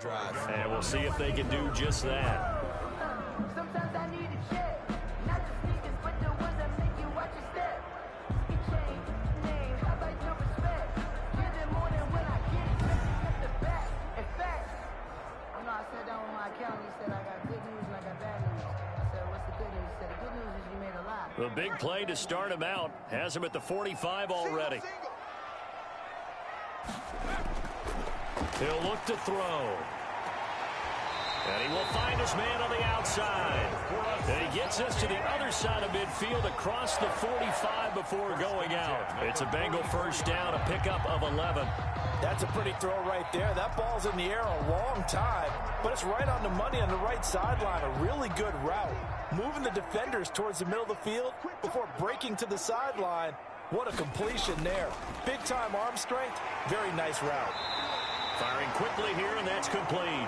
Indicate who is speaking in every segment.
Speaker 1: drive.
Speaker 2: And we'll see if they can do just that.
Speaker 3: Sometimes I need a check, not the sneakers, but the ones that make you watch your step. You change name, how about your respect? Give it more than when I get it, checking at the back. In fact, I know I sat down with my accountant, he said I got good news and I got bad news. I said, what's the good news? He said, the good news is you made a lot.
Speaker 2: The big play to start him out has him at the 45 already. He'll look to throw. And he will find his man on the outside. And he gets us to the other side of midfield across the 45 before going out. It's a Bengal first down, a pickup of 11.
Speaker 1: That's a pretty throw right there. That ball's in the air a long time, but it's right on the money on the right sideline. A really good route. Moving the defenders towards the middle of the field before breaking to the sideline. What a completion there. Big-time arm strength. Very nice route.
Speaker 2: Firing quickly here, and that's complete.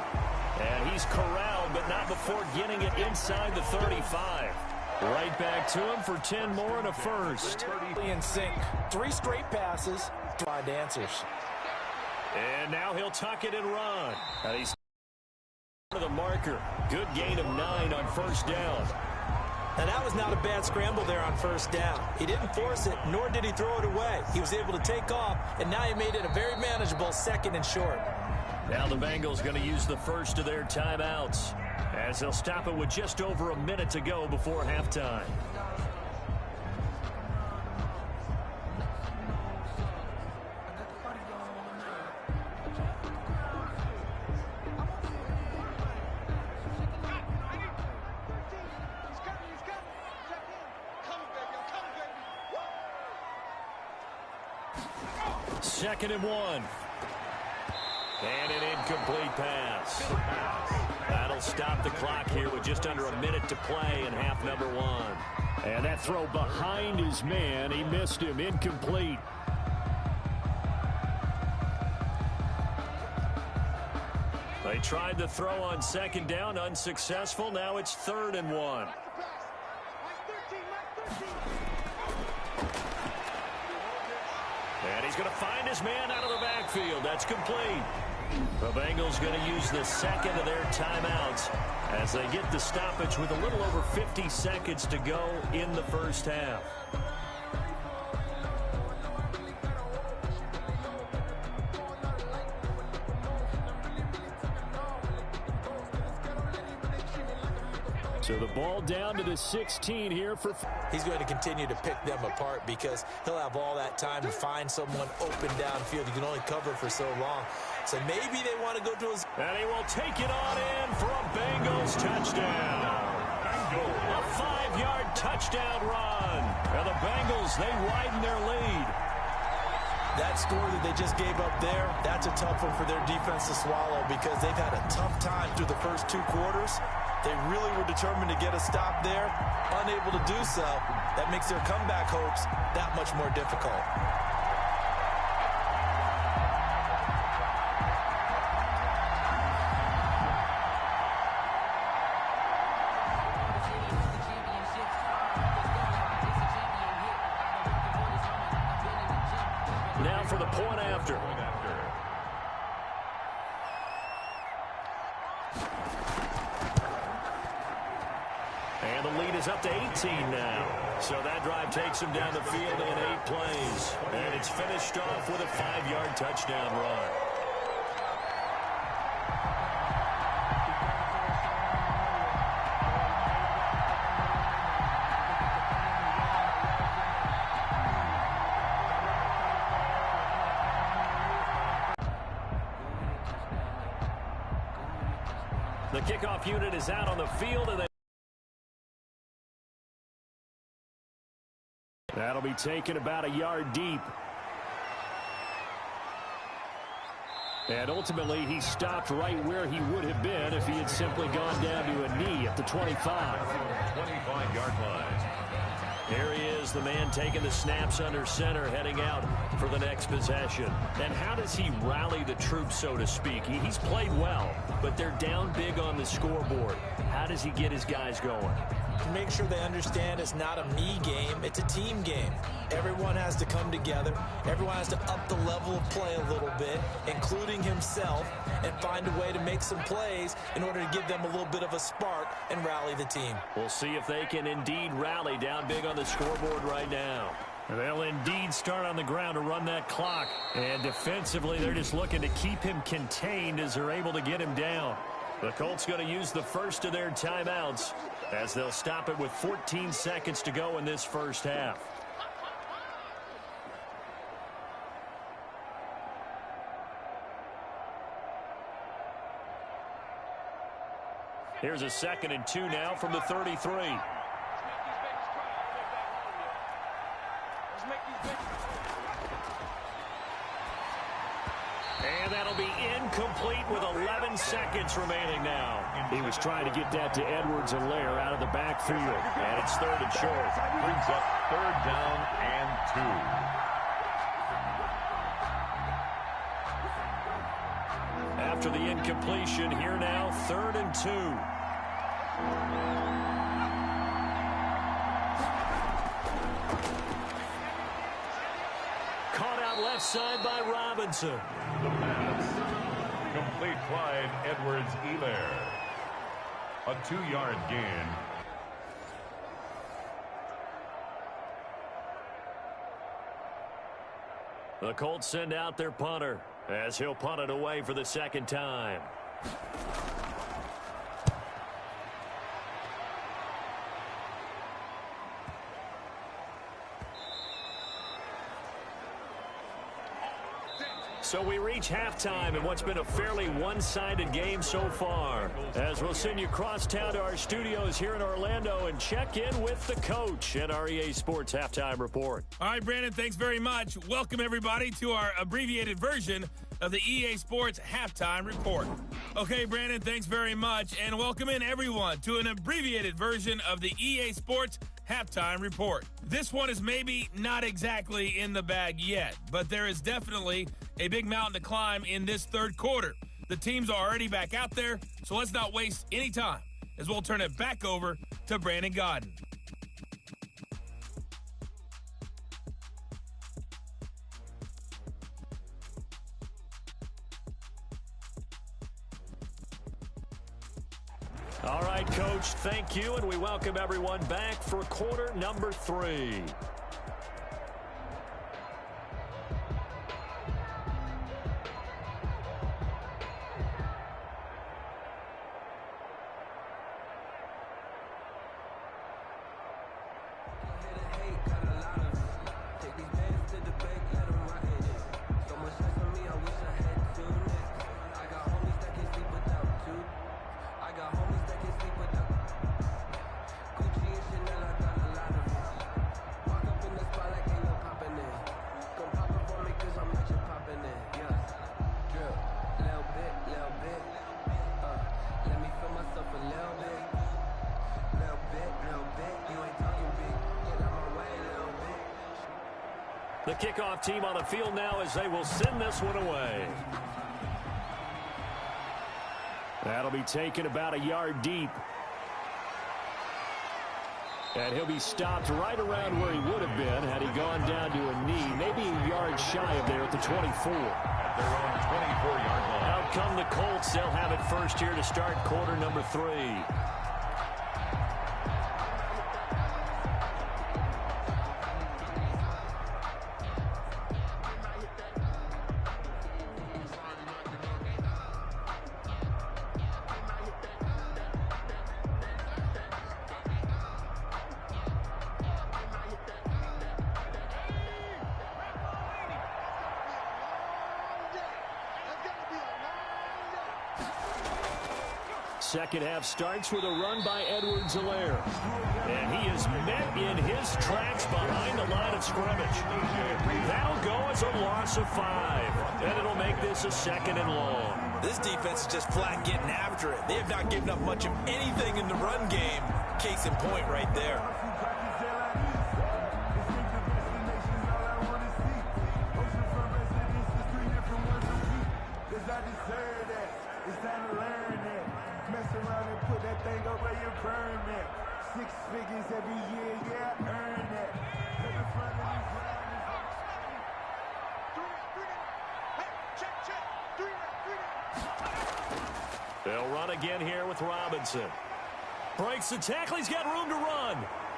Speaker 2: And he's corralled, but not before getting it inside the 35. Right back to him for 10 more and a first.
Speaker 1: In sync. 3 straight passes to find answers.
Speaker 2: And now he'll tuck it and run. And he's to the marker. Good gain of 9 on first down.
Speaker 4: And that was not a bad scramble there on first down. He didn't force it, nor did he throw it away. He was able to take off, and now he made it a very manageable 2nd and short.
Speaker 2: Now the Bengals going to use the first of their timeouts as they'll stop it with just over a minute to go before halftime. Second and 1. And an incomplete pass. That'll stop the clock here with just under a minute to play in half number 1. And that throw behind his man. He missed him. Incomplete. They tried the throw on second down. Unsuccessful. Now it's 3rd and 1. And he's going to find his man out of the backfield. That's complete. The Bengals going to use the second of their timeouts as they get the stoppage with a little over 50 seconds to go in the first half. So the ball down to the 16 here for...
Speaker 4: He's going to continue to pick them apart because he'll have all that time to find someone open downfield. You can only cover for so long. So maybe they want to go to his...
Speaker 2: And he will take it on in for a Bengals touchdown. A 5-yard touchdown run. And the Bengals, they widen their lead.
Speaker 1: That score that they just gave up there, that's a tough one for their defense to swallow because they've had a tough time through the first 2 quarters. They really were determined to get a stop there, unable to do so. That makes their comeback hopes that much more difficult.
Speaker 2: Now for the point after. And the lead is up to 18 now. So that drive takes him down the field in 8 plays. And it's finished off with a 5-yard touchdown run. The kickoff unit is out on the field, and that'll be taken about a yard deep. And ultimately, he stopped right where he would have been if he had simply gone down to a knee at the 25.
Speaker 5: 25-yard line.
Speaker 2: Here he is, the man taking the snaps under center, heading out for the next possession. And how does he rally the troops, so to speak? He's played well, but they're down big on the scoreboard. How does he get his guys going?
Speaker 4: To make sure they understand it's not a me game, it's a team game. Everyone has to come together. Everyone has to up the level of play a little bit, including himself, and find a way to make some plays in order to give them a little bit of a spark and rally the team.
Speaker 2: We'll see if they can indeed rally down big on the scoreboard right now. They'll indeed start on the ground to run that clock. And defensively, they're just looking to keep him contained as they're able to get him down. The Colts going to use the first of their timeouts as they'll stop it with 14 seconds to go in this first half. Here's a 2nd and 2 now from the 33. And that'll be incomplete with 11 seconds remaining now. He was trying to get that to Edwards-Helaire out of the backfield. And it's 3rd and short.
Speaker 5: Brings up 3rd down and 2.
Speaker 2: After the incompletion, here now, 3rd and 2. Caught out left side by Robinson.
Speaker 5: The pass. Complete Clyde Edwards-Helaire. A 2-yard gain.
Speaker 2: The Colts send out their punter as he'll punt it away for the 2nd time. So we reach halftime in what's been a fairly one-sided game so far. As we'll send you across town to our studios here in Orlando and check in with the coach at our EA Sports Halftime Report.
Speaker 6: All right, Brandon, thanks very much. Welcome, everybody, to our abbreviated version of the EA Sports Halftime Report. Okay, Brandon, thanks very much. And welcome in, everyone, to an abbreviated version of the EA Sports Halftime Report. This one is maybe not exactly in the bag yet, but there is definitely a big mountain to climb in this 3rd quarter. The teams are already back out there, so let's not waste any time as we'll turn it back over to Brandon Gaudin.
Speaker 2: All right, Coach, thank you, and we welcome everyone back for quarter number 3. The kickoff team on the field now as they will send this one away. That'll be taken about a yard deep. And he'll be stopped right around where he would have been had he gone down to a knee, maybe a yard shy of there at the 24.
Speaker 5: At their own 24-yard line.
Speaker 2: Out come the Colts. They'll have it first here to start quarter number 3. Second half starts with a run by Edwards-Helaire. And he is met in his tracks behind the line of scrimmage. That'll go as a loss of 5. And it'll make this a 2nd and long.
Speaker 4: This defense is just flat getting after it. They have not given up much of anything in the run game. Case in point right there.
Speaker 7: mess around and put that thing over your permit. 6 figures every year, yeah, earn that. Every front of these
Speaker 2: They'll run again here with Robinson. Breaks the tackle. He's got room to run.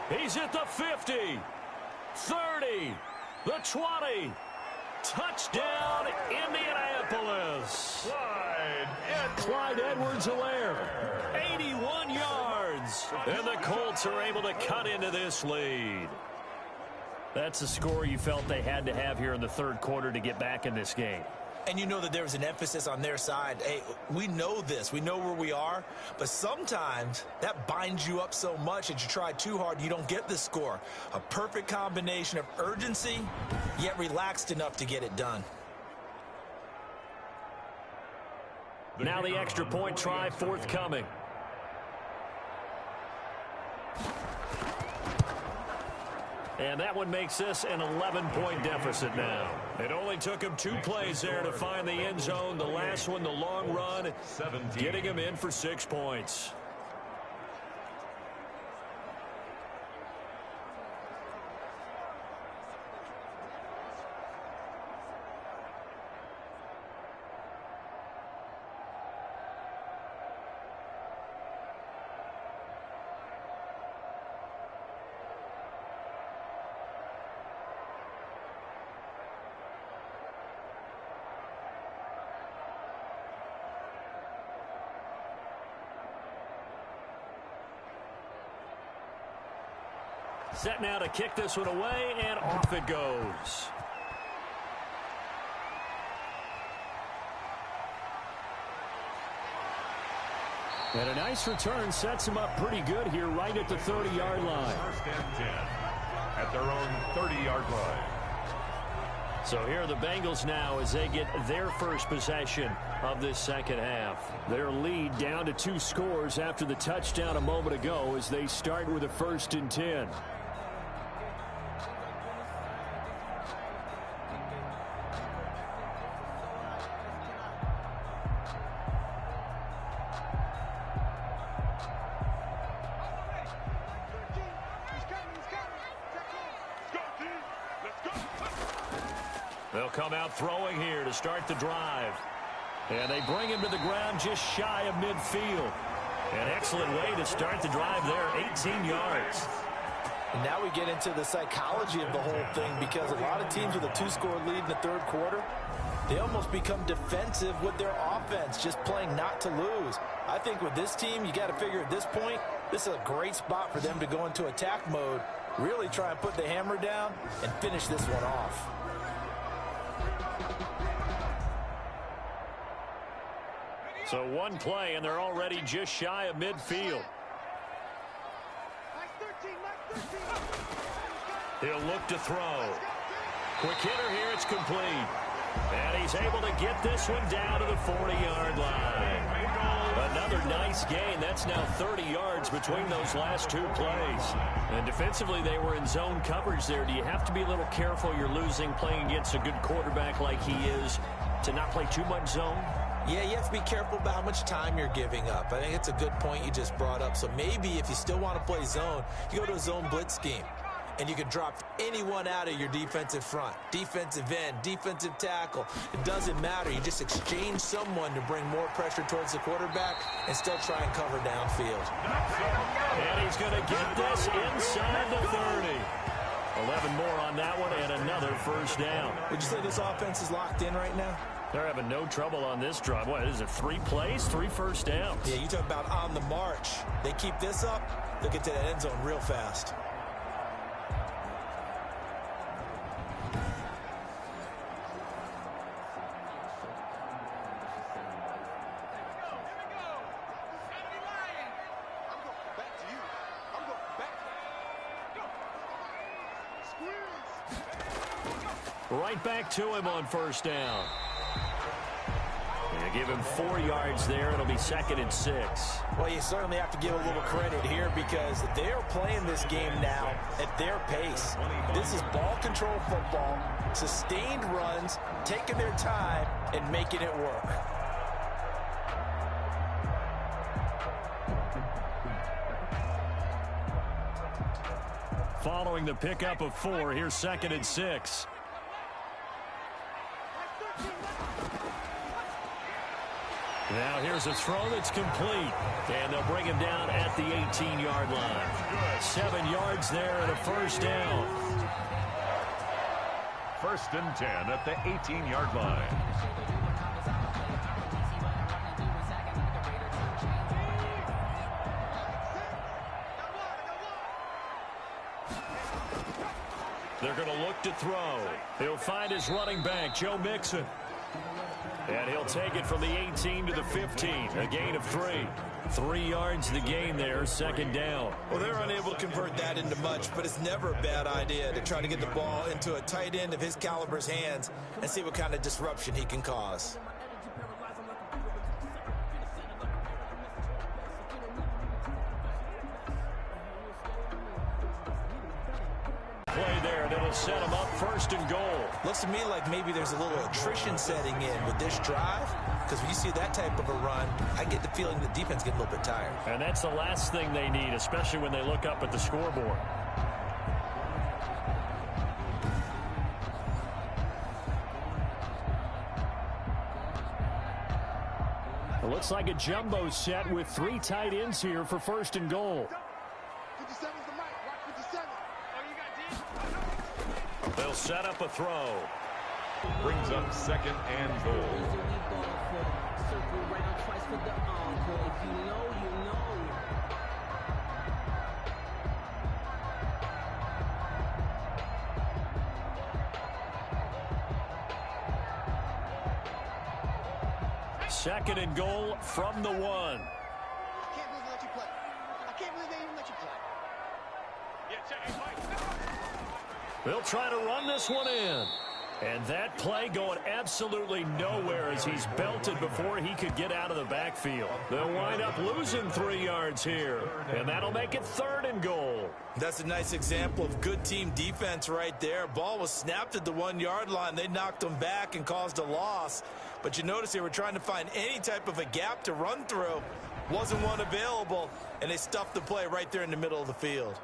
Speaker 2: He's at the 50, 30, the 20. Touchdown, Indianapolis. Clyde Edwards-Helaire, 81 yards. And the Colts are able to cut into this lead. That's the score you felt they had to have here in the third quarter to get back in this game.
Speaker 4: And you know that there was an emphasis on their side. Hey, we know this. We know where we are. But sometimes that binds you up so much that you try too hard, you don't get the score. A perfect combination of urgency, yet relaxed enough to get it done.
Speaker 2: Now the extra point try forthcoming. And that one makes this an 11-point deficit now. It only took him 2 plays there to find the end zone. The last one, the long run, getting him in for 6 points. Set now to kick this one away, and off it goes. And a nice return sets him up pretty good here right at the 30-yard line.
Speaker 5: First and 10 at their own 30-yard line.
Speaker 2: So here are the Bengals now as they get their first possession of this second half. Their lead down to 2 scores after the touchdown a moment ago as they start with a 1st and 10. They'll come out throwing here to start the drive. And they bring him to the ground just shy of midfield. An excellent way to start the drive there, 18 yards.
Speaker 4: And now we get into the psychology of the whole thing, because a lot of teams with a 2-score lead in the third quarter, they almost become defensive with their offense, just playing not to lose. I think with this team, you got to figure at this point, this is a great spot for them to go into attack mode, really try and put the hammer down and finish this one off.
Speaker 2: So one play, and they're already just shy of midfield. He'll look to throw. Quick hitter here, it's complete. And he's able to get this one down to the 40-yard line. Another nice gain. That's now 30 yards between those last 2 plays. And defensively, they were in zone coverage there. Do you have to be a little careful? You're losing, playing against a good quarterback like he is, to not play too much zone?
Speaker 4: Yeah, you have to be careful about how much time you're giving up. I think it's a good point you just brought up. So maybe if you still want to play zone, you go to a zone blitz scheme. And you can drop anyone out of your defensive front. Defensive end, defensive tackle. It doesn't matter. You just exchange someone to bring more pressure towards the quarterback and still try and cover downfield.
Speaker 2: And he's going to get this inside the 30. 11 more on that one and another first down.
Speaker 4: Would you say this offense is locked in right now?
Speaker 2: They're having no trouble on this drive. What is it, 3 plays, 3 first downs?
Speaker 4: Yeah, you talk about on the march. They keep this up, they'll get to that end zone real fast.
Speaker 2: Right back to him on first down. They give him 4 yards there. It'll be 2nd and 6.
Speaker 4: Well, you certainly have to give a little credit here because they're playing this game now at their pace. This is ball control football, sustained runs, taking their time, and making it work.
Speaker 2: Following the pickup of 4, here's 2nd and 6. Now here's a throw that's complete. And they'll bring him down at the 18-yard line. 7 yards there and a first down.
Speaker 5: 1st and 10 at the 18-yard line.
Speaker 2: They're going to look to throw. He'll find his running back, Joe Mixon. And he'll take it from the 18 to the 15. A gain of 3. 3 yards the gain there, 2nd down.
Speaker 4: Well, they're unable to convert that into much, but it's never a bad idea to try to get the ball into a tight end of his caliber's hands and see what kind of disruption he can cause.
Speaker 2: Play there that'll set him up 1st and goal.
Speaker 4: Looks to me like maybe there's a little attrition setting in with this drive, because when you see that type of a run, I get the feeling the defense getting a little bit tired.
Speaker 2: And that's the last thing they need, especially when they look up at the scoreboard. It looks like a jumbo set with 3 tight ends here for 1st and goal. They'll set up a throw.
Speaker 5: Brings up 2nd and goal.
Speaker 2: Second and goal from the 1.
Speaker 8: I can't believe they let you play. I can't believe they even let you play.
Speaker 2: They'll try to run this one in. And that play going absolutely nowhere as he's belted before he could get out of the backfield. They'll wind up losing 3 yards here. And that'll make it 3rd and goal.
Speaker 4: That's a nice example of good team defense right there. Ball was snapped at the 1-yard line. They knocked them back and caused a loss. But you notice they were trying to find any type of a gap to run through. Wasn't one available, and they stuffed the play right there in the middle of the field.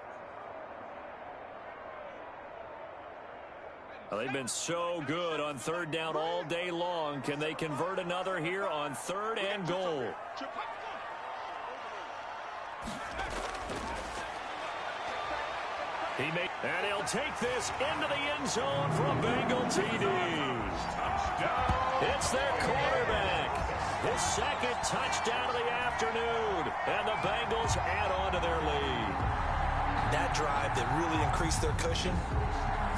Speaker 2: Well, they've been so good on 3rd down all day long. Can they convert another here on 3rd and goal? And he'll take this into the end zone for a Bengal TD. It's their quarterback. His 2nd touchdown of the afternoon. And the Bengals add on to their lead.
Speaker 4: That drive that really increased their cushion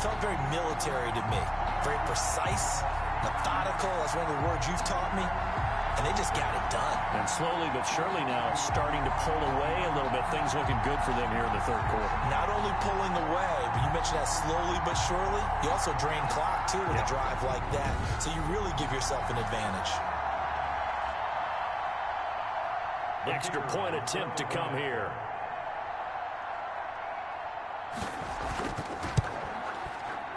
Speaker 4: felt very military to me. Very precise, methodical. That's one of the words you've taught me. And they just got it done.
Speaker 2: And slowly but surely now starting to pull away a little bit. Things looking good for them here in the 3rd quarter.
Speaker 4: Not only pulling away, but you mentioned that slowly but surely. You also drain clock, too, with a drive like that. So you really give yourself an advantage.
Speaker 2: Extra point attempt to come here.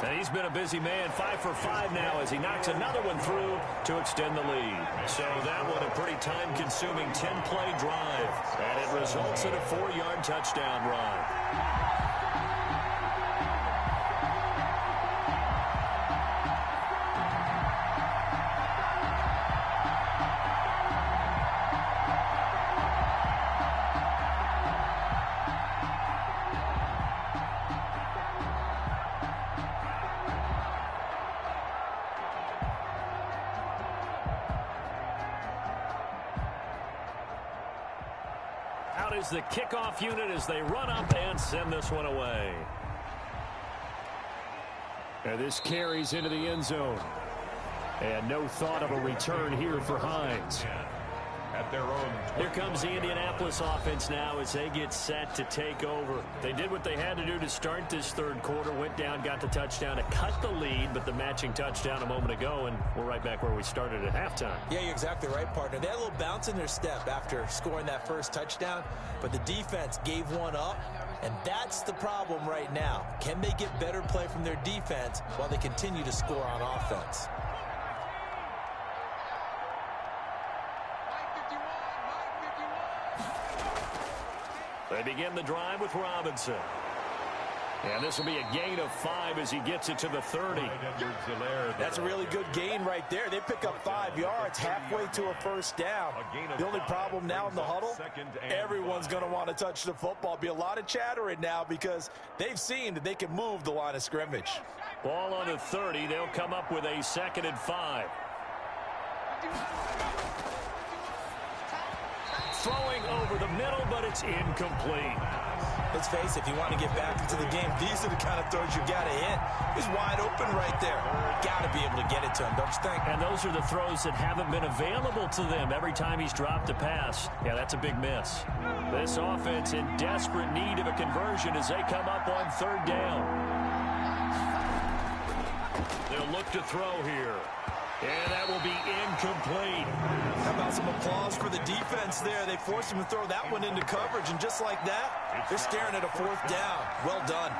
Speaker 2: And he's been a busy man, 5 for 5 now as he knocks another one through to extend the lead. So that one a pretty time-consuming 10-play drive. And it results in a 4-yard touchdown run. Is the kickoff unit as they run up and send this one away. And this carries into the end zone. And no thought of a return here for Hines.
Speaker 5: At their own.
Speaker 2: Here comes the Indianapolis offense now as they get set to take over. They did what they had to do to start this 3rd quarter. Went down, got the touchdown to cut the lead, but the matching touchdown a moment ago, and we're right back where we started at halftime.
Speaker 4: Yeah, you're exactly right, partner. They had a little bounce in their step after scoring that first touchdown, but the defense gave one up, and that's the problem right now. Can they get better play from their defense while they continue to score on offense?
Speaker 2: They begin the drive with Robinson. And this will be a gain of 5 as he gets it to the 30.
Speaker 1: That's a really good gain right there. They pick up 5 yards halfway to a first down. The only problem now in the huddle, everyone's going to want to touch the football. Be a lot of chattering now because they've seen that they can move the line of scrimmage.
Speaker 2: Ball on the 30. They'll come up with a 2nd and 5. Throwing over the middle, but it's incomplete.
Speaker 4: Let's face it, if you want to get back into the game, these are the kind of throws you got to hit. He's wide open right there. Got to be able to get it to him, don't you think?
Speaker 2: And those are the throws that haven't been available to them every time he's dropped a pass. Yeah, that's a big miss. This offense in desperate need of a conversion as they come up on 3rd down. They'll look to throw here. And that will be incomplete.
Speaker 4: How about some applause for the defense there? They forced him to throw that one into coverage, and just like that, they're staring at a 4th down. Well done.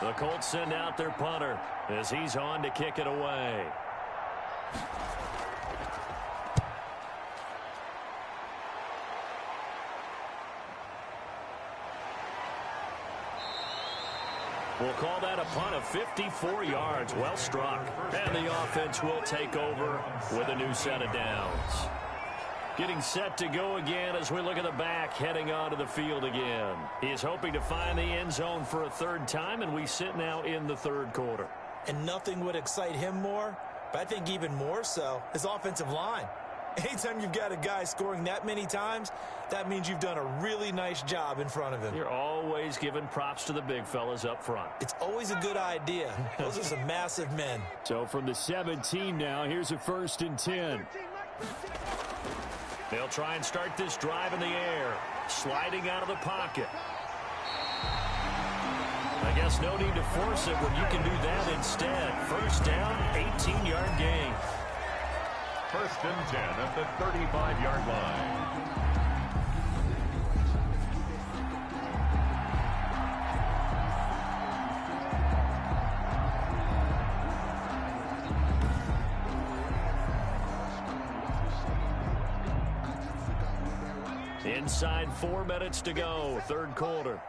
Speaker 2: The Colts send out their punter as he's on to kick it away. We'll call that a punt of 54 yards. Well struck. And the offense will take over with a new set of downs. Getting set to go again as we look at the back heading onto the field again. He is hoping to find the end zone for a 3rd time, and we sit now in the 3rd quarter.
Speaker 4: And nothing would excite him more, but I think even more so, his offensive line. Anytime you've got a guy scoring that many times, that means you've done a really nice job in front of him.
Speaker 2: You're always giving props to the big fellas up front.
Speaker 4: It's always a good idea. Those are some massive men.
Speaker 2: So from the 17 now, here's a 1st and 10. They'll try and start this drive in the air, sliding out of the pocket. I guess no need to force it when you can do that instead. 1st down, 18-yard gain.
Speaker 5: 1st and 10 at the 35-yard line.
Speaker 2: Inside 4 minutes to go, 3rd quarter.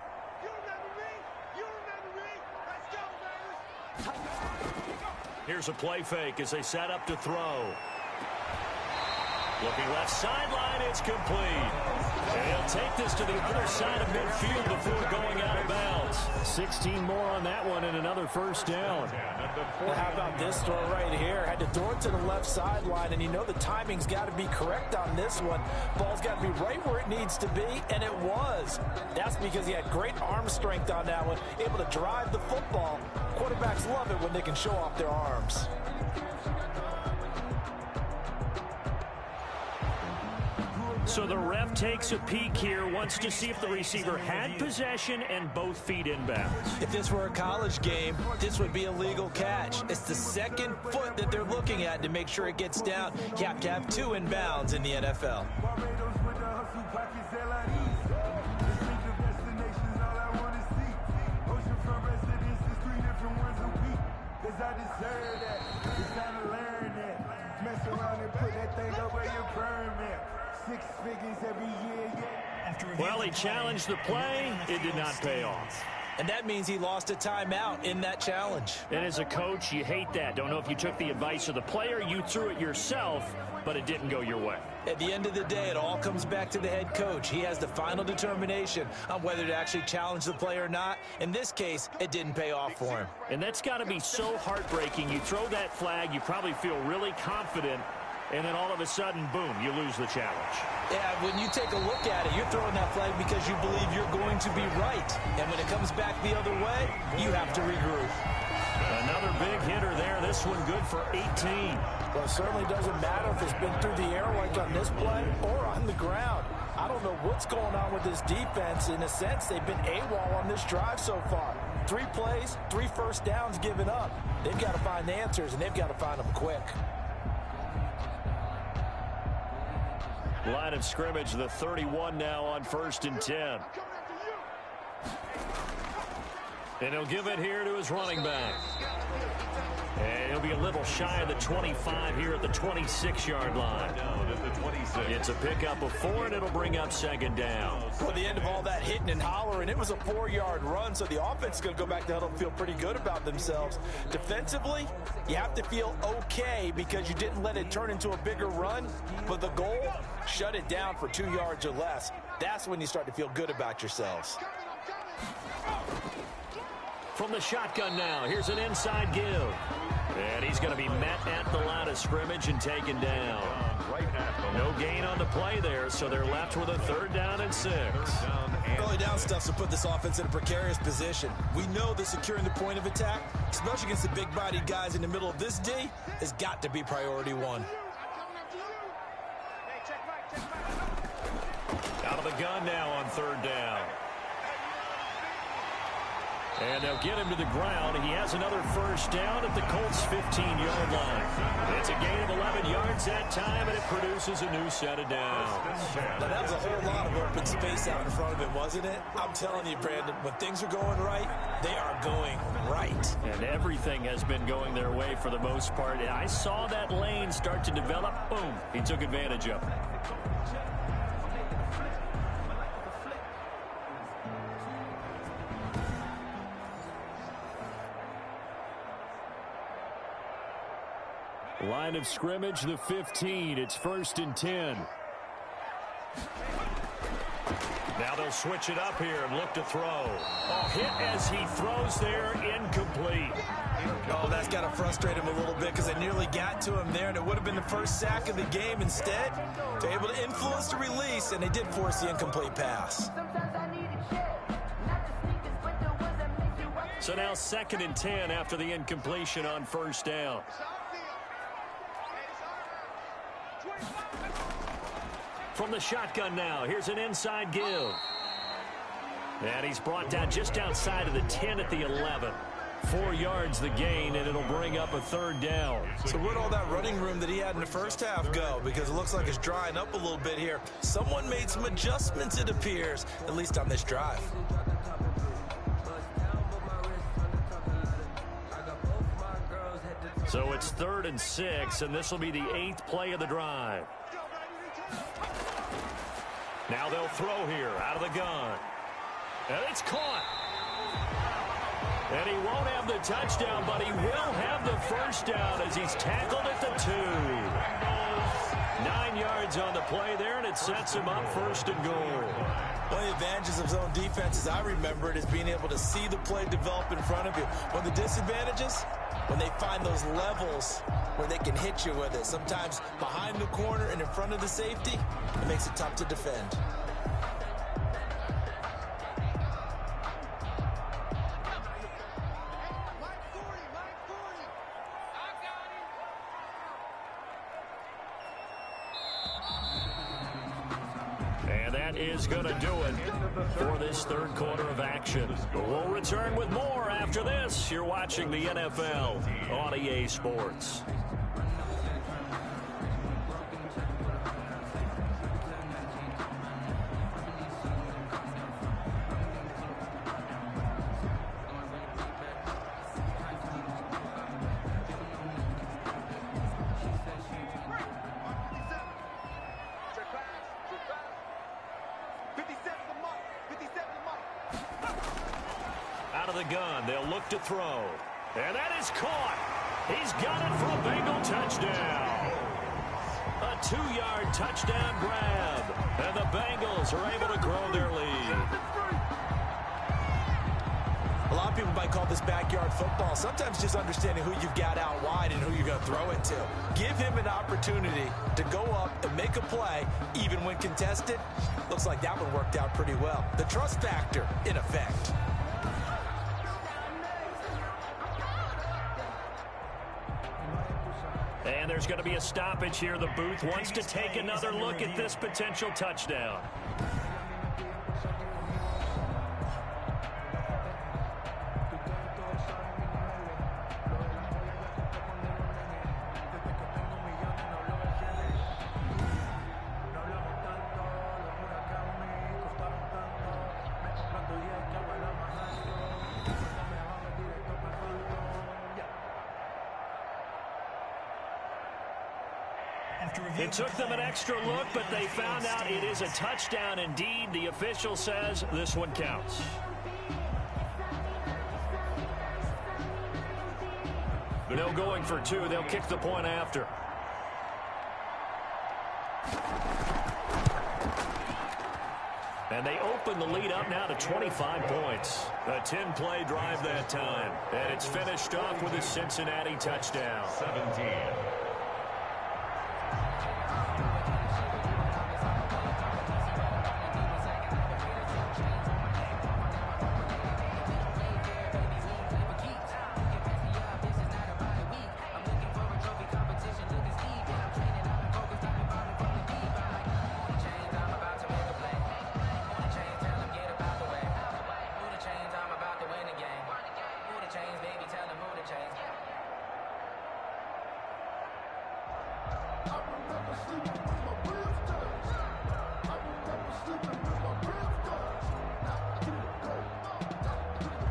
Speaker 2: Here's a play fake as they set up to throw. Looking left sideline, it's complete. And he'll take this to the other side of midfield before going out of bounds. 16 more on that one and another 1st down.
Speaker 1: Well, how about this throw right here? Had to throw it to the left sideline, and you know the timing's got to be correct on this one. Ball's got to be right where it needs to be, and it was. That's because he had great arm strength on that one, able to drive the football. Quarterbacks love it when they can show off their arms.
Speaker 2: So the ref takes a peek here, wants to see if the receiver had possession and both feet inbounds.
Speaker 4: If this were a college game, this would be a legal catch. It's the 2nd foot that they're looking at to make sure it gets down. You have to have 2 inbounds in the NFL.
Speaker 2: Well, he challenged the play. It did not pay off.
Speaker 4: And that means he lost a timeout in that challenge.
Speaker 2: And as a coach, you hate that. Don't know if you took the advice of the player, you threw it yourself, but it didn't go your way.
Speaker 4: At the end of the day, it all comes back to the head coach. He has the final determination on whether to actually challenge the play or not. In this case, it didn't pay off for him.
Speaker 2: And that's got to be so heartbreaking. You throw that flag, you probably feel really confident, and then all of a sudden, boom, you lose the challenge.
Speaker 4: Yeah, when you take a look at it, you're throwing that flag because you believe you're going to be right. And when it comes back the other way, you have to regroup.
Speaker 2: Another big hitter there. This one good for 18.
Speaker 1: Well, it certainly doesn't matter if it's been through the air like on this play or on the ground. I don't know what's going on with this defense. In a sense, they've been AWOL on this drive so far. 3 plays, 3 first downs given up. They've got to find the answers, and they've got to find them quick.
Speaker 2: Line of scrimmage, the 31 now on 1st and 10. And he'll give it here to his running back. And He'll be a little shy of the 25 here at the 26-yard line.
Speaker 5: Down at the 26.
Speaker 2: It's a pickup of 4, and it'll bring up second down.
Speaker 1: Well, at the end of all that hitting and hollering, it was a 4-yard run, so the offense is going to go back to huddle and feel pretty good about themselves. Defensively, you have to feel okay because you didn't let it turn into a bigger run, but the goal, shut it down for 2 yards or less. That's when you start to feel good about yourselves.
Speaker 2: From the shotgun now, here's an inside give. And he's going to be met at the line of scrimmage and taken down. No gain on the play there, so they're left with a 3rd down and 6.
Speaker 4: Early down stuff to put this offense in a precarious position. We know that securing the point of attack, especially against the big-bodied guys in the middle of this D, has got to be priority 1.
Speaker 2: Out of the gun now on 3rd down. And they'll get him to the ground. He has another 1st down at the Colts' 15-yard line. It's a gain of 11 yards that time, and it produces a new set of downs.
Speaker 4: Now, that was a whole lot of open space out in front of him, wasn't it? I'm telling you, Brandon, when things are going right, they are going right.
Speaker 2: And everything has been going their way for the most part. And I saw that lane start to develop. Boom. He took advantage of it. Line of scrimmage, the 15. It's 1st and 10. Now they'll switch it up here and look to throw. Oh, hit as he throws there, incomplete.
Speaker 4: Oh, that's got to frustrate him a little bit because they nearly got to him there, and it would have been the first sack of the game. Instead, they're able to influence the release, and they did force the incomplete pass.
Speaker 2: So now 2nd and 10 after the incompletion on 1st down. From the shotgun now, here's an inside give. And he's brought down just outside of the 10 at the 11. 4 yards the gain, and it'll bring up a 3rd down.
Speaker 4: So where'd all that running room that he had in the first half go? Because it looks like it's drying up a little bit here. Someone made some adjustments, it appears, at least on this drive.
Speaker 2: So it's 3rd and 6, and this will be the 8th play of the drive. Now they'll throw here out of the gun. And it's caught. And he won't have the touchdown, but he will have the 1st down as he's tackled at the 2. 9 yards on the play there, and it sets him up 1st and goal.
Speaker 4: One of the advantages of zone defense, as I remember it, is being able to see the play develop in front of you. One of the disadvantages, when they find those levels where they can hit you with it. Sometimes behind the corner and in front of the safety, it makes it tough to defend.
Speaker 2: And that is going to do it for this 3rd quarter of action. We'll return with more after this. You're watching the NFL on EA Sports. Out of the gun, they'll look to throw. And that is caught. He's got it for a Bengal touchdown. A 2-yard touchdown grab. And the Bengals are able to grow their lead.
Speaker 4: A lot of people might call this backyard football. Sometimes just understanding who you've got out wide and who you're going to throw it to. Give him an opportunity to go up and make a play, even when contested. Looks like that one worked out pretty well. The trust factor, in effect.
Speaker 2: And there's going to be a stoppage here. The booth wants to take another look at this potential touchdown. It took them an extra look, but they found out it is a touchdown indeed. The official says this one counts. No going for two. They'll kick the point after. And they open the lead up now to 25 points. A 10-play drive that time. And it's finished off with a Cincinnati touchdown.
Speaker 5: 17.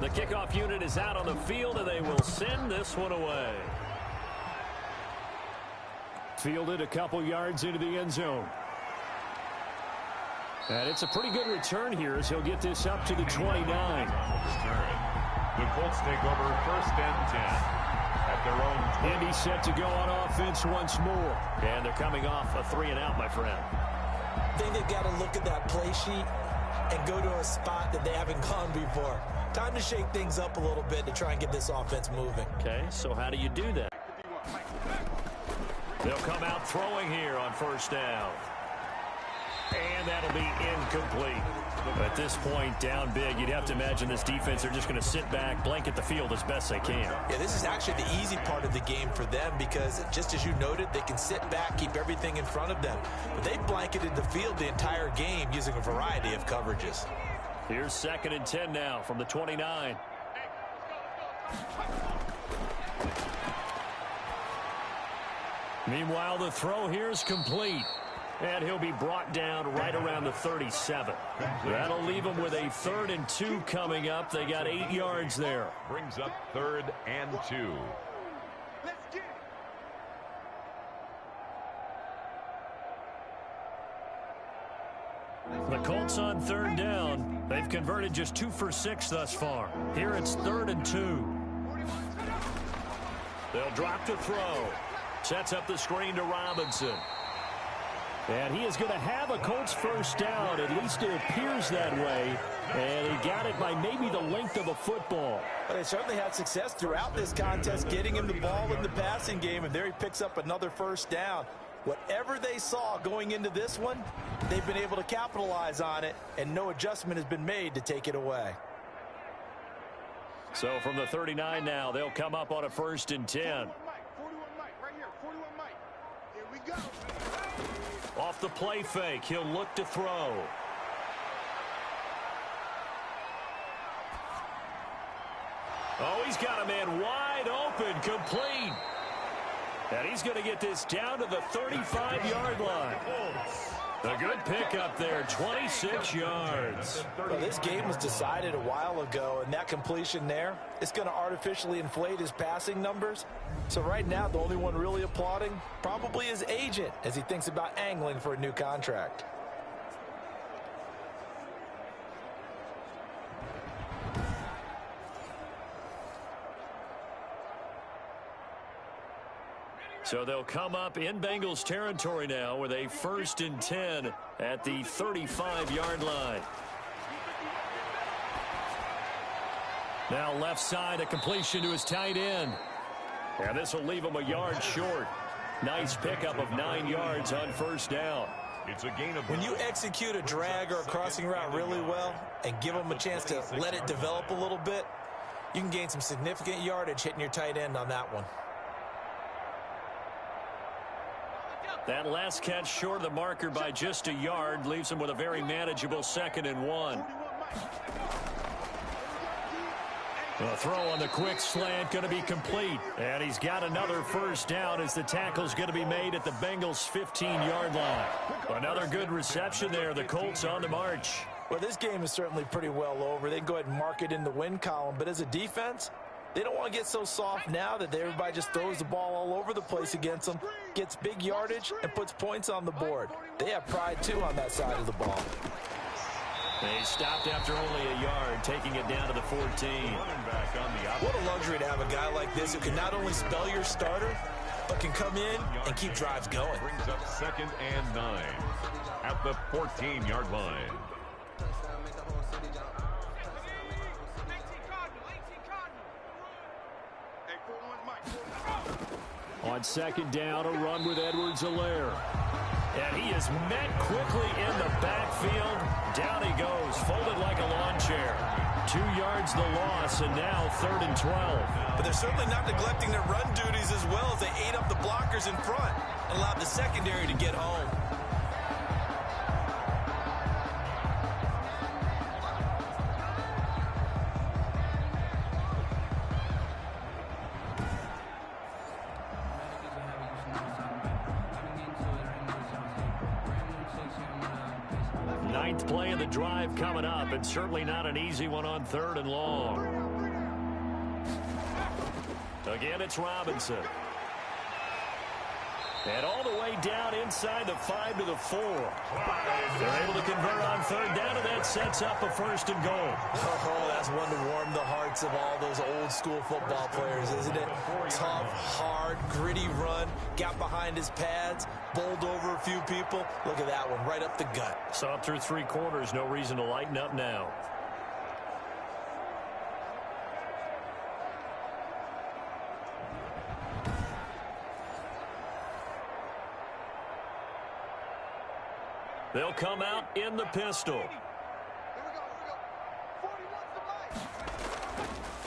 Speaker 2: The kickoff unit is out on the field, and they will send this one away. Fielded a couple yards into the end zone. And it's a pretty good return here as he'll get this up to the 29.
Speaker 5: The Colts take over 1st and 10 at their own 20.
Speaker 2: Indy set to go on offense once more. And they're coming off a 3-and-out, my friend.
Speaker 4: I think they've got to look at that play sheet and go to a spot that they haven't gone before. Time to shake things up a little bit to try and get this offense moving.
Speaker 2: Okay, so how do you do that? They'll come out throwing here on 1st down. And that'll be incomplete. At this point, down big, you'd have to imagine this defense, they're just going to sit back, blanket the field as best they can.
Speaker 4: Yeah, this is actually the easy part of the game for them because, just as you noted, they can sit back, keep everything in front of them. But they blanketed the field the entire game using a variety of coverages.
Speaker 2: Here's 2nd and 10 now from the 29. Meanwhile, the throw here is complete. And he'll be brought down right around the 37. That'll leave him with a 3rd and 2 coming up. They got 8 yards there.
Speaker 5: Brings up 3rd and 2.
Speaker 2: The Colts on 3rd down. They've converted just 2 for 6 thus far. Here it's 3rd and 2. They'll drop to throw. Sets up the screen to Robinson. And he is going to have a Colts 1st down. At least it appears that way. And he got it by maybe the length of a football.
Speaker 4: But they certainly had success throughout this contest getting him the ball in the passing game. And there he picks up another 1st down. Whatever they saw going into this one, they've been able to capitalize on it. And no adjustment has been made to take it away.
Speaker 2: So from the 39 now, they'll come up on a 1st and 10.
Speaker 8: 41 Mike, right here, 41 Mike. Here we go.
Speaker 2: Off the play fake, he'll look to throw. Oh, he's got a man wide open, complete. And he's going to get this down to the 35-yard line. A good pickup there, 26 yards.
Speaker 4: Well, this game was decided a while ago, and that completion there, it's going to artificially inflate his passing numbers. So right now, the only one really applauding probably his agent as he thinks about angling for a new contract.
Speaker 2: So they'll come up in Bengals territory now with a 1st and 10 at the 35-yard line. Now left side, a completion to his tight end. And this will leave him a yard short. Nice pickup of 9 yards on 1st down.
Speaker 5: It's a gain of...
Speaker 4: When you execute a drag or a crossing route really well and give them a chance to let it develop a little bit, you can gain some significant yardage hitting your tight end on that one.
Speaker 2: That last catch short of the marker by just a yard leaves him with a very manageable 2nd and 1. The throw on the quick slant going to be complete. And he's got another 1st down as the tackle's going to be made at the Bengals' 15-yard line. Another good reception there. The Colts on the march.
Speaker 4: Well, this game is certainly pretty well over. They can go ahead and mark it in the win column. But as a defense, They don't want to get so soft now that everybody just throws the ball all over the place against them, gets big yardage, and puts points on the board. They have pride, too, on that side of the ball.
Speaker 2: They stopped after only a yard, taking it down to the 14.
Speaker 4: What a luxury to have a guy like this who can not only spell your starter, but can come in and keep drives going.
Speaker 5: Brings up 2nd and 9 at the 14-yard line.
Speaker 2: On 2nd down, a run with Edwards-Helaire. And he is met quickly in the backfield. Down he goes, folded like a lawn chair. 2 yards the loss, and now 3rd and 12.
Speaker 4: But they're certainly not neglecting their run duties as well as they ate up the blockers in front and allowed the secondary to get home.
Speaker 2: Ninth play of the drive coming up, and certainly not an easy one on 3rd and long. Again, it's Robinson. And all the way down inside the 5 to the 4. They're able to convert on 3rd down, and that sets up a 1st and goal.
Speaker 4: Oh, that's one to warm the hearts of all those old school football players, isn't it? Tough, hard, gritty run, got behind his pads, bowled over a few people. Look at that one, right up the gut.
Speaker 2: Saw through 3 quarters, no reason to lighten up now. They'll come out in the pistol.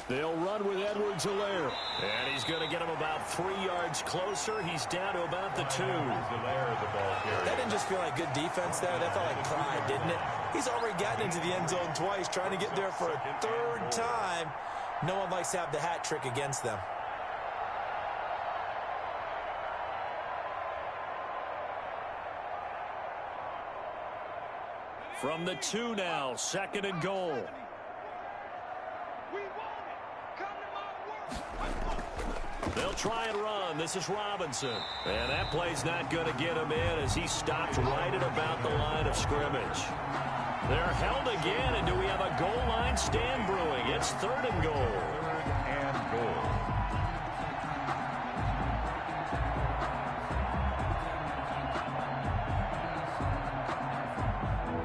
Speaker 2: They'll run with Edwards-Helaire. And he's going to get him about 3 yards closer. He's down to about the 2.
Speaker 4: That didn't just feel like good defense there. That felt like pride, didn't it? He's already gotten into the end zone twice, trying to get there for a 3rd time. No one likes to have the hat trick against them.
Speaker 2: From the 2 now, 2nd and goal. They'll try and run. This is Robinson. And that play's not going to get him in as he stopped right at about the line of scrimmage. They're held again, and do we have a goal line stand brewing? It's 3rd and goal.
Speaker 5: 3rd and goal.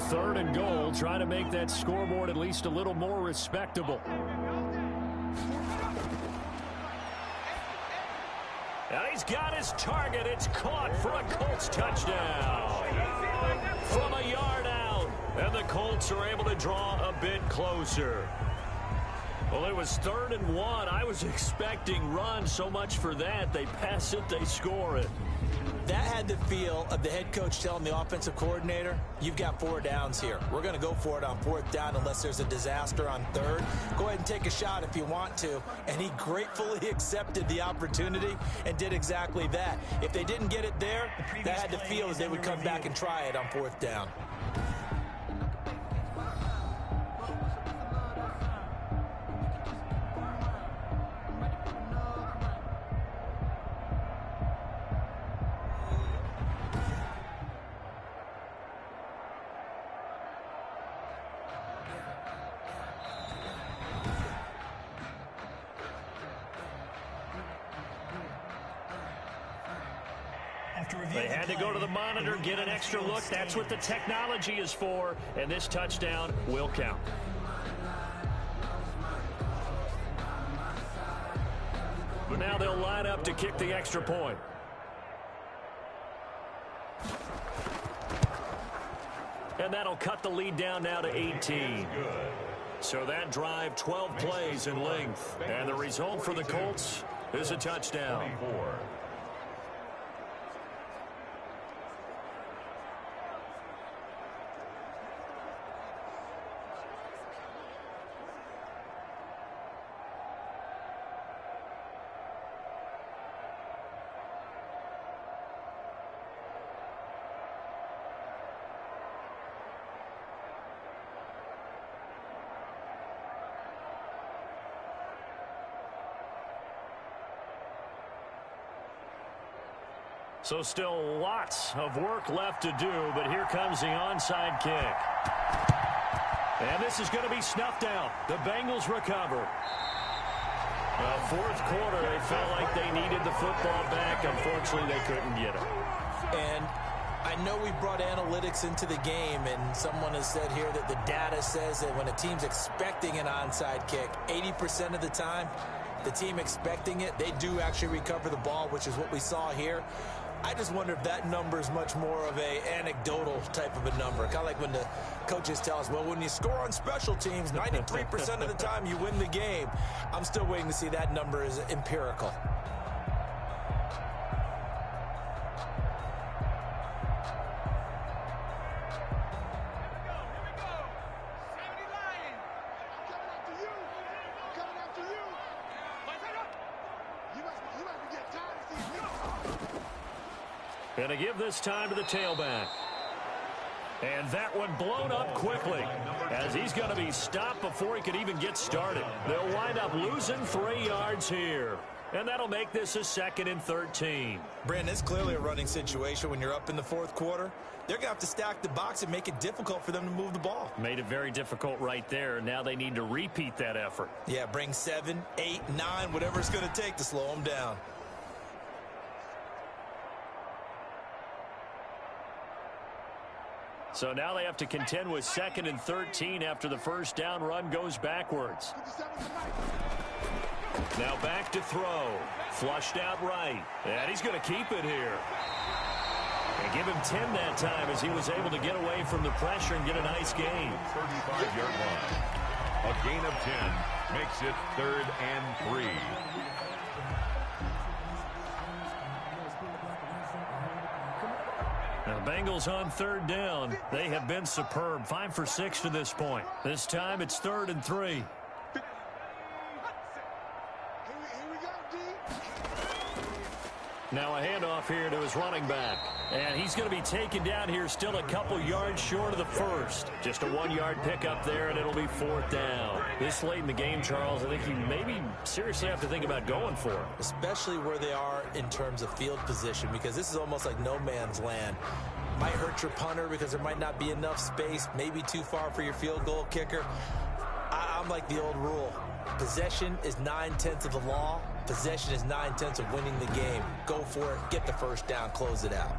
Speaker 2: Third and goal, trying to make that scoreboard at least a little more respectable. And he's got his target. It's caught for a Colts touchdown. From a yard out. And the Colts are able to draw a bit closer. Well, it was 3rd and 1. I was expecting run. So much for that. They pass it, they score it.
Speaker 4: That had the feel of the head coach telling the offensive coordinator, you've got 4 downs here. We're going to go for it on 4th down unless there's a disaster on 3rd. Go ahead and take a shot if you want to. And he gratefully accepted the opportunity and did exactly that. If they didn't get it there, that had the feel that they would come back and try it on 4th down.
Speaker 2: They had to go to the monitor, get an extra look. That's what the technology is for, and this touchdown will count. But now they'll line up to kick the extra point. And that'll cut the lead down now to 18. So that drive, 12 plays in length. And the result for the Colts is a touchdown. So still lots of work left to do, but here comes the onside kick. And this is going to be snuffed out. The Bengals recover. Fourth quarter, they felt like they needed the football back. Unfortunately, they couldn't get it.
Speaker 4: And I know we brought analytics into the game, and someone has said here that the data says that when a team's expecting an onside kick, 80% of the time, the team expecting it, they do actually recover the ball, which is what we saw here. I just wonder if that number is much more of a anecdotal type of a number. Kind of like when the coaches tell us, well, when you score on special teams, 93% of the time you win the game. I'm still waiting to see that number is empirical.
Speaker 2: Going to give this time to the tailback. And that one blown up quickly as he's going to be stopped before he could even get started. They'll wind up losing 3 yards here. And that'll make this a 2nd and 13.
Speaker 4: Brandon, it's clearly a running situation when you're up in the fourth quarter. They're going to have to stack the box and make it difficult for them to move the ball.
Speaker 2: Made it very difficult right there. Now they need to repeat that effort.
Speaker 4: Yeah, bring 7, 8, 9, whatever it's going to take to slow them down.
Speaker 2: So now they have to contend with 2nd and 13 after the first down run goes backwards. Now back to throw. Flushed out right. And he's going to keep it here. And give him 10 that time as he was able to get away from the pressure and get a nice gain.
Speaker 5: 35-yard line. A gain of 10 makes it 3rd and 3.
Speaker 2: Now, the Bengals on 3rd down. They have been superb. 5 for 6 to this point. This time it's 3rd and 3. Now a handoff here to his running back. And he's going to be taken down here still a couple yards short of the first. Just a 1-yard pickup there, and it'll be 4th down. This late in the game, Charles, I think you maybe seriously have to think about going for it.
Speaker 4: Especially where they are in terms of field position, because this is almost like no man's land. Might hurt your punter because there might not be enough space, maybe too far for your field goal kicker. I'm like the old rule. Possession is 9/10 of the law. Possession is 9/10 of winning the game. Go for it. Get the first down. Close it out.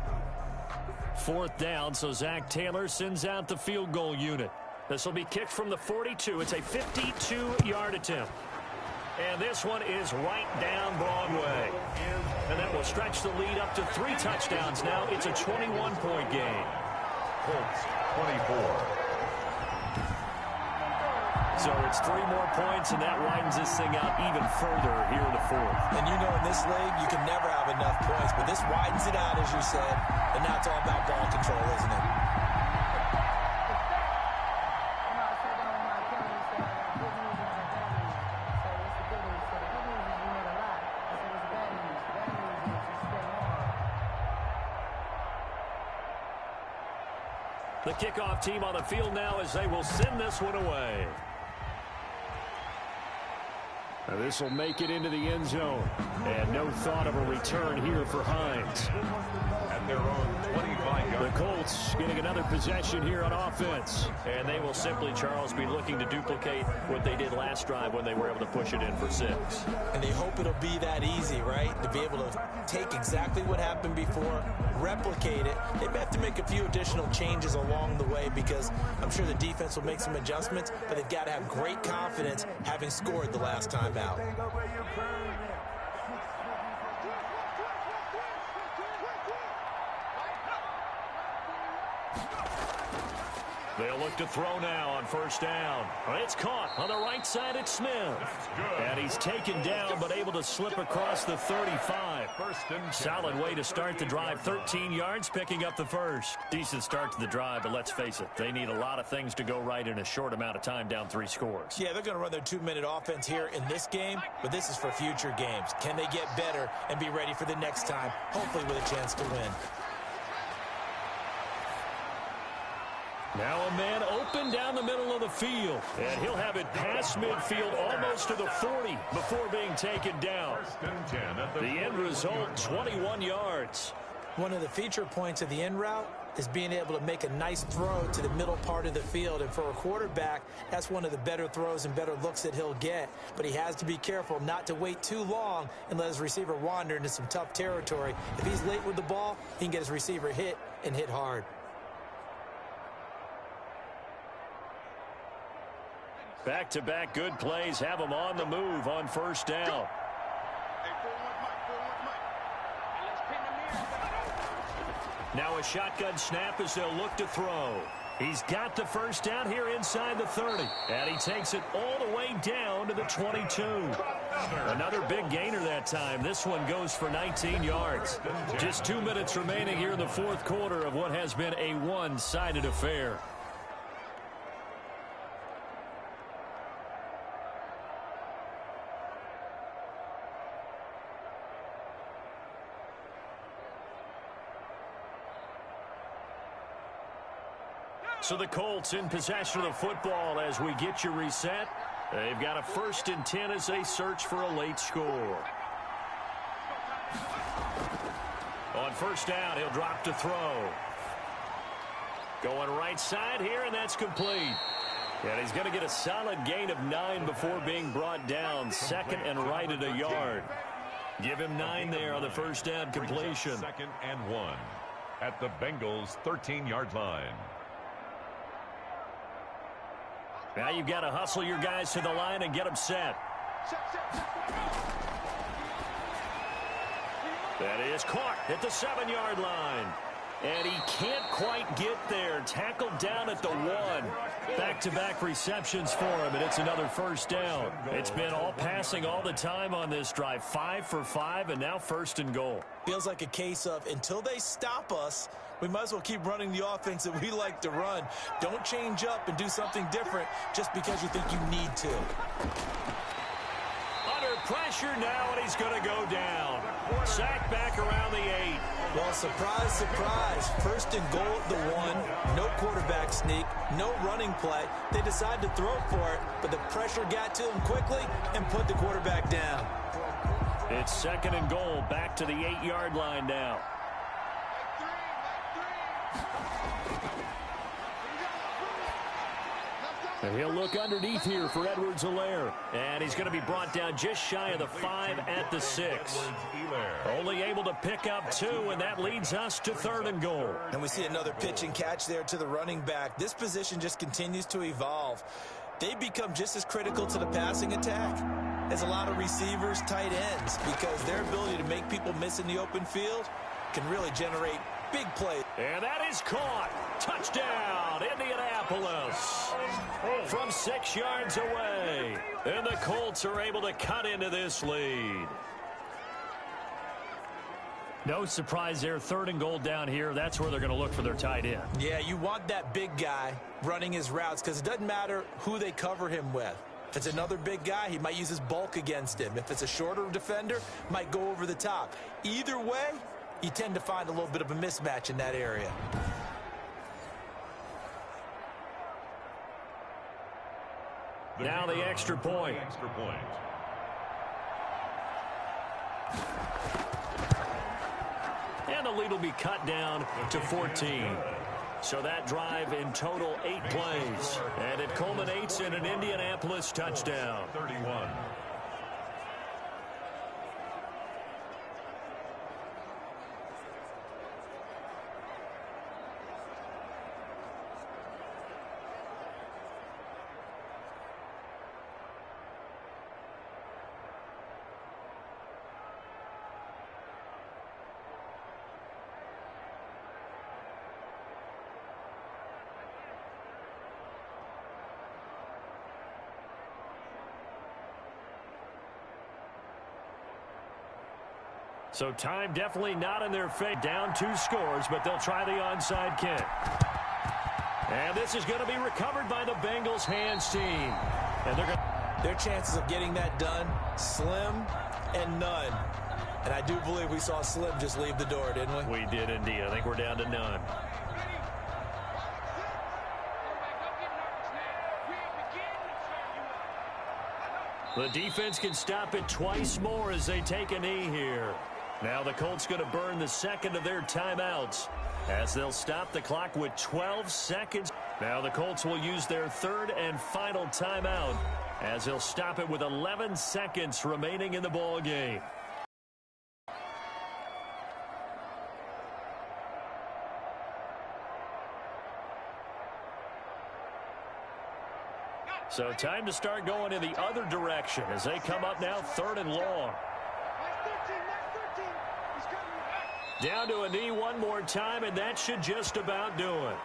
Speaker 2: 4th down, so Zach Taylor sends out the field goal unit. This will be kicked from the 42. It's a 52-yard attempt. And this one is right down Broadway. And that will stretch the lead up to 3 touchdowns now. It's a 21-point game.
Speaker 5: Colts 24.
Speaker 2: So it's 3 more points, and that widens this thing out even further here in the 4th.
Speaker 4: And you know in this league, you can never have enough points, but this widens it out, as you said, and now it's all about ball control, isn't it?
Speaker 2: The kickoff team on the field now as they will send this one away. Now this will make it into the end zone. And no thought of a return here for Hines.
Speaker 5: At their own 25-yard.
Speaker 2: The Colts getting another possession here on offense. And they will simply, Charles, be looking to duplicate what they did last drive when they were able to push it in for 6.
Speaker 4: And they hope it'll be that easy, right? To be able to take exactly what happened before, replicate it. They may have to make a few additional changes along the way because I'm sure the defense will make some adjustments, but they've got to have great confidence having scored the last time out.
Speaker 2: They'll look to throw now on 1st down. It's caught on the right side. It's Smith. And he's taken down but able to slip across the 35. Solid way to start the drive. 13 yards, picking up the first. Decent start to the drive, but let's face it, they need a lot of things to go right in a short amount of time, down 3 scores.
Speaker 4: Yeah, they're going to run their 2-minute offense here in this game, but this is for future games. Can they get better and be ready for the next time, hopefully with a chance to win?
Speaker 2: Now a man open down the middle of the field. And he'll have it past midfield almost to the 40 before being taken down. The end result, 21 yards.
Speaker 4: One of the feature points of the in route is being able to make a nice throw to the middle part of the field. And for a quarterback, that's one of the better throws and better looks that he'll get. But he has to be careful not to wait too long and let his receiver wander into some tough territory. If he's late with the ball, he can get his receiver hit and hit hard.
Speaker 2: Back-to-back good plays have him on the move on first down. Now a shotgun snap as they'll look to throw. He's got the first down here inside the 30. And he takes it all the way down to the 22. Another big gainer that time. This one goes for 19 yards. Just 2 minutes remaining here in the fourth quarter of what has been a one-sided affair. So the Colts in possession of the football as we get you reset. They've got a 1st and 10 as they search for a late score. On first down, he'll drop to throw. Going right side here, and that's complete. And he's going to get a solid gain of 9 before being brought down. 2nd and right at a yard. Give him 9 there on the first down completion.
Speaker 5: 2nd and 1 at the Bengals' 13-yard line.
Speaker 2: Now you've got to hustle your guys to the line and get them set. That is caught at the 7-yard line. And he can't quite get there. Tackled down at the 1. Back-to-back receptions for him, and it's another first down. It's been all passing all the time on this drive. 5 for 5, and now 1st and goal.
Speaker 4: Feels like a case of until they stop us, we might as well keep running the offense that we like to run. Don't change up and do something different just because you think you need to.
Speaker 2: Under pressure now, and he's going to go down. Sacked back around the 8.
Speaker 4: Well, surprise, surprise. 1st and goal at the 1. No quarterback sneak. No running play. They decide to throw for it, but the pressure got to him quickly and put the quarterback down.
Speaker 2: It's 2nd and goal. Back to the 8-yard line now. And he'll look underneath here for Edwards-Helaire. And he's going to be brought down just shy of the 5 at the 6. Only able to pick up 2, and that leads us to 3rd and goal.
Speaker 4: And we see another pitch and catch there to the running back. This position just continues to evolve. They become just as critical to the passing attack as a lot of receivers, tight ends, because their ability to make people miss in the open field can really generate big plays.
Speaker 2: And that is caught. Touchdown, Indianapolis. From 6 yards away. And the Colts are able to cut into this lead. No surprise there. 3rd and goal down here. That's where they're going to look for their tight end.
Speaker 4: Yeah, you want that big guy running his routes because it doesn't matter who they cover him with. If it's another big guy, he might use his bulk against him. If it's a shorter defender, might go over the top. Either way, you tend to find a little bit of a mismatch in that area.
Speaker 2: Now the extra point. And the lead will be cut down to 14. So that drive in total 8 plays. And it culminates in an Indianapolis touchdown.
Speaker 5: 31.
Speaker 2: So time definitely not in their favor. Down 2 scores, but they'll try the onside kick. And this is going to be recovered by the Bengals hands team. And
Speaker 4: their chances of getting that done, slim and none. And I do believe we saw Slim just leave the door, didn't we?
Speaker 2: We did indeed. I think we're down to none. The defense can stop it twice more as they take a knee here. Now the Colts going to burn the second of their timeouts as they'll stop the clock with 12 seconds. Now the Colts will use their third and final timeout as they'll stop it with 11 seconds remaining in the ball game. So time to start going in the other direction as they come up now third and long. Down to a knee one more time, and that should just about do it.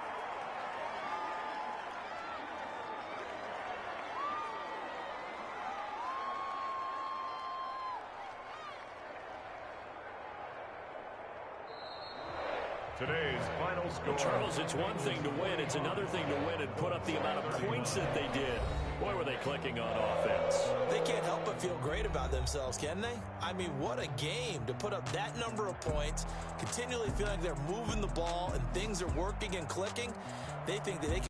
Speaker 5: Today's final score.
Speaker 2: Charles, it's one thing to win. It's another thing to win and put up the amount of points that they did. Boy, were they clicking on offense.
Speaker 4: They can't help but feel great about themselves, can they? I mean, what a game to put up that number of points, continually feeling like they're moving the ball and things are working and clicking. They think that they can